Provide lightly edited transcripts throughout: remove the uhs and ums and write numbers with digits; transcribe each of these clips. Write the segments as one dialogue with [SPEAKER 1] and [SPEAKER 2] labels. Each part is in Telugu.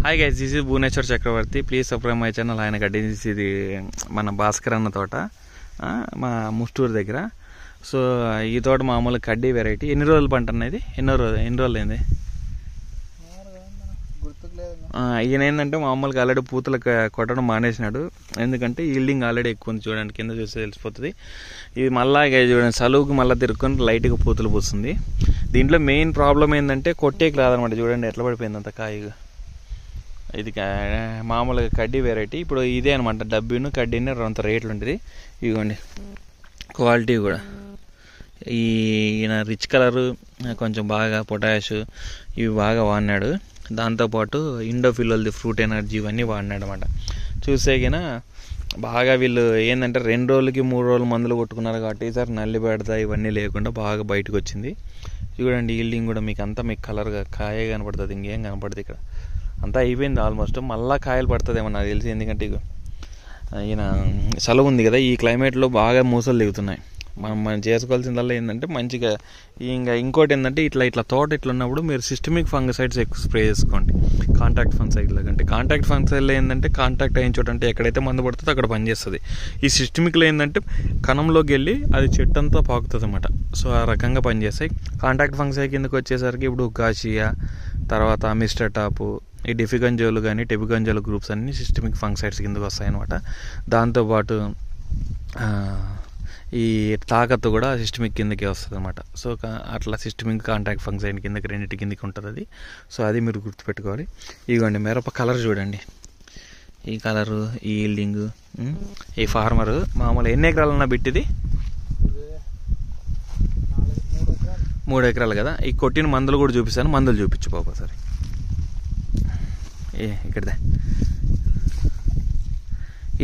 [SPEAKER 1] Hi guys, this is Bhuvaneshwar Chakravarthi. Please subscribe my channel. ఆయన గడ్డేసి ఇది మన భాస్కర్ అన్న తోట, మా ముస్టూరు దగ్గర. సో ఈ తోట మామూలు కడ్డీ వెరైటీ. ఎన్ని రోజులు పంట అనేది? ఎన్ని రోజులు అయింది? ఈయన ఏంటంటే మామూలుగా ఆల్రెడీ పూతలు కొట్టడం మానేసినాడు. ఎందుకంటే ఈల్డింగ్ ఆల్రెడీ ఎక్కువ ఉంది. చూడండి, కింద చూస్తే తెలిసిపోతుంది. ఇది మళ్ళా చూడండి, సలువుకి మళ్ళీ తిరుక్కొని లైట్గా పూతలు పూస్తుంది. దీంట్లో మెయిన్ ప్రాబ్లం ఏంటంటే కొట్టేకి రాదనమాట. చూడండి ఎట్లా పడిపోయింది అంత కాయగా. ఇది మామూలుగా కడ్డీ వెరైటీ. ఇప్పుడు ఇదే అనమాట, డబ్బీను కడ్డీని అంత రేట్లు ఉంటుంది. ఇదిగోండి క్వాలిటీ కూడా. ఈయన రిచ్ కలరు, కొంచెం బాగా పొటాష్ ఇవి బాగా వాడినాడు. దాంతోపాటు ఇండోఫిల్ ఫ్రూట్ ఎనర్జీ ఇవన్నీ వాడినాడు అనమాట. చూసేగిన బాగా వీళ్ళు ఏంటంటే 2 రోజులకి 3 రోజులు మందులు కొట్టుకున్నారు కాబట్టి ఈసారి నల్లి పెడతా ఇవన్నీ లేకుండా బాగా బయటకు వచ్చింది. చూడండి ఈల్డింగ్ కూడా మీకు కలర్గా కాయ కనపడుతుంది, ఇంకేం కనపడుతుంది. ఇక్కడ అంతా అయిపోయింది ఆల్మోస్ట్. మళ్ళీ కాయలు పడుతుందేమో నాకు తెలిసి. ఎందుకంటే ఈయన చలువ ఉంది కదా, ఈ క్లైమేట్లో బాగా మూసలు దిగుతున్నాయి. మనం చేసుకోవాల్సిందల్లా ఏంటంటే మంచిగా ఇంకోటి ఏంటంటే ఇట్లా తోట ఇట్లా ఉన్నప్పుడు మీరు సిస్టమిక్ ఫంగసైడ్స్ ఎక్కువ స్ప్రే చేసుకోండి. కాంటాక్ట్ ఫంగసైడ్ల కంటే కాంటాక్ట్ ఫంగసైడ్లో ఏంటంటే కాంటాక్ట్ అయిన చోట అంటే ఎక్కడైతే మందు పడుతుందో అక్కడ పనిచేస్తుంది. ఈ సిస్టమిక్లో ఏంటంటే కణంలోకి వెళ్ళి అది చెట్టు అంతా పాకుతుంది అన్నమాట. సో ఆ రకంగా పనిచేస్తాయి. కాంటాక్ట్ ఫంగసైడ్ కిందకి వచ్చేసరికి ఇప్పుడు ఉకాషియా, తర్వాత మిస్టర్ టాపు, ఈ డిఫిగంజోలు కానీ టెబిగంజోలు గ్రూప్స్ అన్నీ సిస్టమిక్ ఫంగసైడ్స్ కిందకి వస్తాయి అన్నమాట. దాంతోపాటు ఈ తాకత్తు కూడా సిస్టమిక్ కిందకి వస్తుంది అనమాట. సో అట్లా సిస్టమిక్ కాంటాక్ట్ ఫంగసైడ్ కిందకి రెండింటి కిందకి ఉంటుంది అది. సో అది మీరు గుర్తుపెట్టుకోవాలి. ఇదిగోండి మిరప కలర్ చూడండి, ఈ కలరు, ఈ ఈల్డింగ్. ఈ ఫార్మరు మామూలు ఎన్ని ఎకరాలన్నా బిట్టిది? 3 ఎకరాలు కదా. ఈ కొట్టిన మందులు కూడా చూపిస్తాను, మందులు చూపించు బాబు సరే. ఇక్కడదే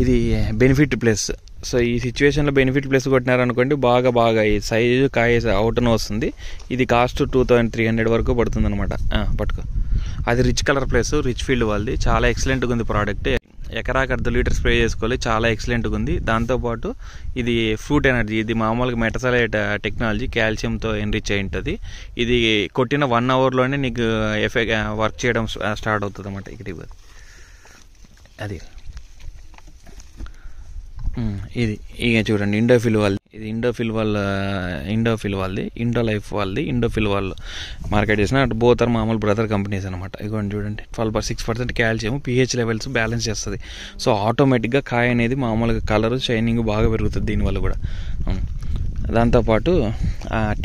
[SPEAKER 1] ఇది బెనిఫిట్ ప్లస్. సో ఈ సిచ్యువేషన్లో బెనిఫిట్ ప్లస్ కొట్టినారనుకోండి బాగా ఈ సైజు కాయ అవుటనే వస్తుంది. ఇది కాస్ట్ 2300 వరకు పడుతుంది అనమాట. పట్టుకో. అది rich colour plus, rich field వాళ్ళది. చాలా ఎక్సలెంట్గా ఉంది ప్రోడక్ట్. ఎకరాకి 1/2 లీటర్ స్ప్రే చేసుకోవాలి, చాలా ఎక్సలెంట్గా ఉంది. దాంతోపాటు ఇది ఫ్రూట్ ఎనర్జీ. ఇది మామూలుగా మెటసలైట్ టెక్నాలజీ, కాల్షియంతో ఎన్రిచ్ అయి ఉంటుంది. ఇది కొట్టిన 1 అవర్లోనే నీకు వర్క్ చేయడం స్టార్ట్ అవుతుంది అన్నమాట. ఇక్కడ అది ఇది ఇక చూడండి ఇండోఫిల్ వాళ్ళది. ఇది ఇండోఫిల్ వాళ్ళది, ఇండోలైఫ్ వాళ్ళది. ఇండోఫిల్ వాళ్ళు మార్కెట్ చేసిన బోత్ మామూలు బ్రదర్ కంపెనీస్ అనమాట. ఇదిగోండి చూడండి 6% కాల్షియం, pH లెవెల్స్ బ్యాలెన్స్ చేస్తుంది. సో ఆటోమేటిక్గా కాయ అనేది మామూలుగా కలర్, షైనింగ్ బాగా పెరుగుతుంది దీనివల్ల కూడా. దాంతోపాటు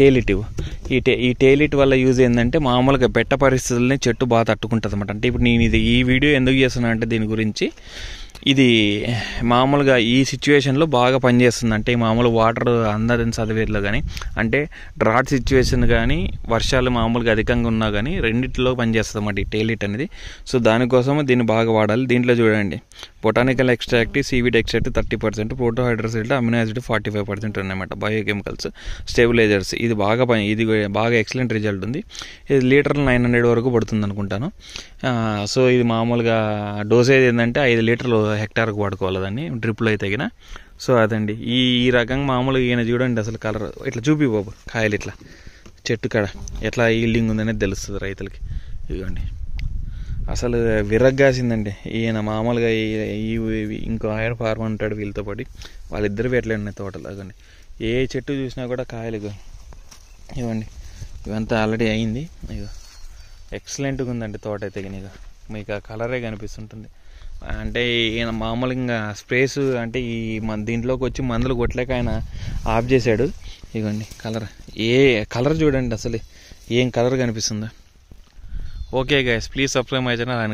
[SPEAKER 1] టేలిటివ్. ఈ టేలిట్ వల్ల యూజ్ ఏంటంటే మామూలుగా బెట్ట పరిస్థితులని చెట్టు బాగా తట్టుకుంటుంది అనమాట. అంటే ఇప్పుడు నేను ఈ వీడియో ఎందుకు చేస్తున్నా అంటే దీని గురించి, ఇది మామూలుగా ఈ సిచ్యువేషన్లో బాగా పనిచేస్తుంది. అంటే మామూలు వాటర్ అందదని చదివేట్లో కానీ, అంటే డ్రాట్ సిచ్యువేషన్ కానీ, వర్షాలు మామూలుగా అధికంగా ఉన్నా కానీ రెండింటిలో పనిచేస్తుంది అన్నమాట ఈ టేలిట్ అనేది. సో దానికోసం దీన్ని బాగా వాడాలి. దీంట్లో చూడండి బొటానికల్ ఎక్స్ట్రాక్ట్, సీవీడ్ ఎక్స్ట్రాక్ట్ 30%, ప్రోటోహైడ్రోసిల్ట్, అమినో యాసిడ్ 45% ఉన్నాయన్నమాట. Biochemicals, stabilisers. ఇది బాగా ఎక్సలెంట్ రిజల్ట్ ఉంది. ఇది లీటర్లు 900 వరకు పడుతుంది అనుకుంటాను. సో ఇది మామూలుగా డోసేజ్ ఏంటంటే 5 లీటర్లు హెక్టార్కి వాడుకోవాలి దాన్ని, డ్రిప్లో అయితే తగిన. సో అదండి ఈ రకంగా మామూలుగా ఈయన చూడండి అసలు కలర్ ఇట్లా చూపి బాబు, కాయలు ఇట్లా చెట్టు కాడ ఎట్లా ఈల్డింగ్ ఉందనేది తెలుస్తుంది రైతులకి. ఇదిగోండి అసలు విరగ్గాసిందండి. ఈయన మామూలుగా ఇంకో హైర్ ఫార్మర్ ఉంటాడు వీళ్ళతో పాటు, వాళ్ళిద్దరు ఎట్లా ఉన్నాయి తోటలు. అదండి ఏ చెట్టు చూసినా కూడా కాయలు ఇవ్వండి. ఇవంతా ఆల్రెడీ అయింది. ఇక ఎక్సలెంట్గా ఉందండి తోట అయితే. ఇక మీకు ఆ కలరే కనిపిస్తుంటుంది. అంటే ఈయన మామూలుగా స్ప్రేస్ అంటే దీంట్లోకి వచ్చి మందులు కొట్టలేక ఆయన ఆఫ్ చేశాడు. ఇదిగోండి కలర్, కలర్ చూడండి అసలు ఏం కలర్ కనిపిస్తుందో. Okay guys, please subscribe my channel. ఆయన